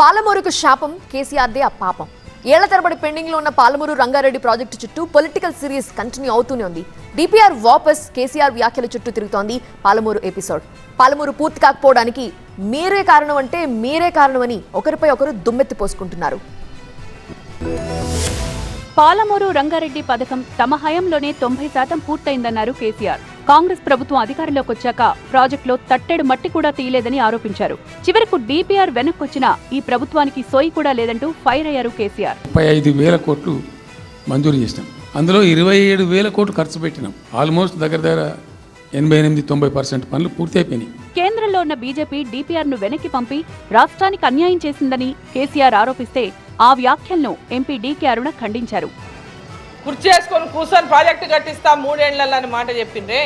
పాలమూరుకు శాపం కేసీఆర్దే ఆ పాపం. ఏళ్ల తరబడి పెండింగ్ లో ఉన్న పాలమూరు రంగారెడ్డి ప్రాజెక్టు చుట్టూ పొలిటికల్ సిరీస్ కంటిన్యూ అవుతూనే ఉంది. డిపిఆర్ వాపస్, కేసీఆర్ వ్యాఖ్యల చుట్టూ తిరుగుతోంది పాలమూరు ఎపిసోడ్. పాలమూరు పూర్తి కాకపోవడానికి మీరే కారణం అంటే మీరే కారణమని ఒకరిపై ఒకరు దుమ్మెత్తి పోసుకుంటున్నారు. పాలమూరు రంగారెడ్డి పథకం తమ హయాంలోనే 90% పూర్తయిందన్నారు కేసీఆర్. కాంగ్రెస్ ప్రభుత్వం అధికారంలోకి వచ్చాక ప్రాజెక్టులో తట్టెడు మట్టి కూడా తీయలేదని ఆరోపించారు. చివరకు డిపిఆర్ వెనక్కొచ్చినా ఈ ప్రభుత్వానికి సోయి కూడా లేదంటూ ఫైర్ అయ్యారు కేసీఆర్. 35,000 కోట్లు మంజూరు చేసినాం, అందులో 27,000 కోట్లు ఖర్చు పెట్టినాం. ఆల్మోస్ట్ దగ్గర 88-90% పనులు పూర్తి అయిపోయినాయి. కేంద్రంలో ఉన్న బీజేపీ డిపిఆర్ ను వెనక్కి పంపి రాష్ట్రానికి అన్యాయం చేసిందని కేసీఆర్ ఆరోపిస్తే ఆ వ్యాఖ్యలను ఎంపీ డీకే అరుణ ఖండించారు. కుర్చేసుకొని కూర్చొని ప్రాజెక్టు కట్టిస్తాం 3 ఏళ్లలో అని మాట చెప్పిండ్రే.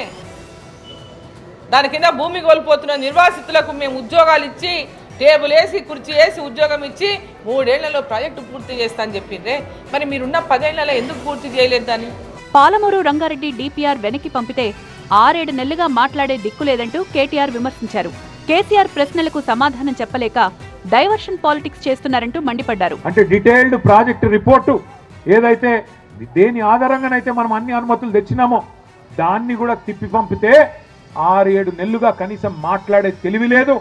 దాని కింద భూమి కోల్పోతున్న నిర్వాసితులకు మేము ఉద్యోగాలు ఇచ్చి, టేబుల్ వేసి కుర్చీ వేసి ఉద్యోగం ఇచ్చి 3 ఏళ్లలో ప్రాజెక్టు పూర్తి చేస్తా అని చెప్పిండ్రే. మరి మీరున్న 10 ఏళ్లలో ఎందుకు పూర్తి చేయలేదు దాన్ని? పాలమూరు రంగారెడ్డి డిపిఆర్ వెనక్కి పంపితే 6-7 నెలలుగా మాట్లాడే దిక్కు లేదంటూ కేటీఆర్ విమర్శించారు. కేసీఆర్ ప్రశ్నలకు సమాధానం చెప్పలేక డైవర్షన్ పాలిటిక్స్ చేస్తున్నారంటూ మండిపడ్డారు. అంటే డీటెయిల్డ్ ప్రాజెక్ట్ రిపోర్టు ఏదైతే దేని ఆధారంగానైతే మనం అన్ని అనుమతులు తెచ్చినామో దాన్ని కూడా తిప్పి పంపితే 6-7 నెలలుగా కనీసం మాట్లాడే తెలివి లేదు.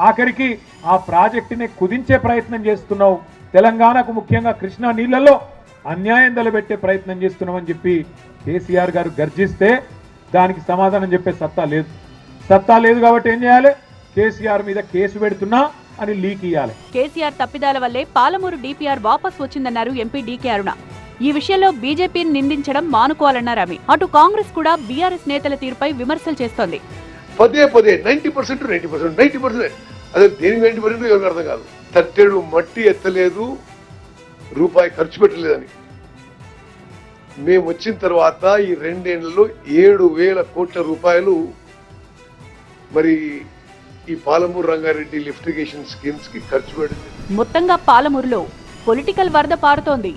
ఆఖరికి ఆ ప్రాజెక్టుని కుదించే ప్రయత్నం చేస్తున్నావు, తెలంగాణకు ముఖ్యంగా కృష్ణా నీళ్లలో అన్యాయం తలబెట్టే ప్రయత్నం చేస్తున్నామని చెప్పి కేసీఆర్ గారు గర్జిస్తే దానికి సమాధానం చెప్పే సత్తా లేదు కాబట్టి ఏం చేయాలి? కేసీఆర్ మీద కేసు పెడుతున్నా అని లీక్ ఇయ్యాలి. కేసీఆర్ తప్పిదాల వల్లే పాలమూరు డిపిఆర్ వాపస్ వచ్చిందన్నారు ఎంపీ డీకే అరుణ. ఈ విషయంలో బీజేపీని నిందించడం మానుకోవాలన్నారు ఆమె. అటు కాంగ్రెస్ కూడా బీఆర్ఎస్ నేతల తీరుపై విమర్శలు చేస్తోంది. పదే 90% అదే దేనికి 90% ఎవరికి అర్థం కాదు. తట్టెడు మట్టి ఎత్తలేదు, రూపాయి ఖర్చు పెట్టలేదని. మేము వచ్చిన తర్వాత ఈ 2 ఏళ్లలో 7,000 కోట్ల రూపాయలు మరి ఈ పాలమూరు రంగారెడ్డి లిఫ్టిగేషన్ స్కీమ్స్ కి ఖర్చు పెట్టింది. మొత్తంగా పాలమూరులో పొలిటికల్ వరద పారుతోంది.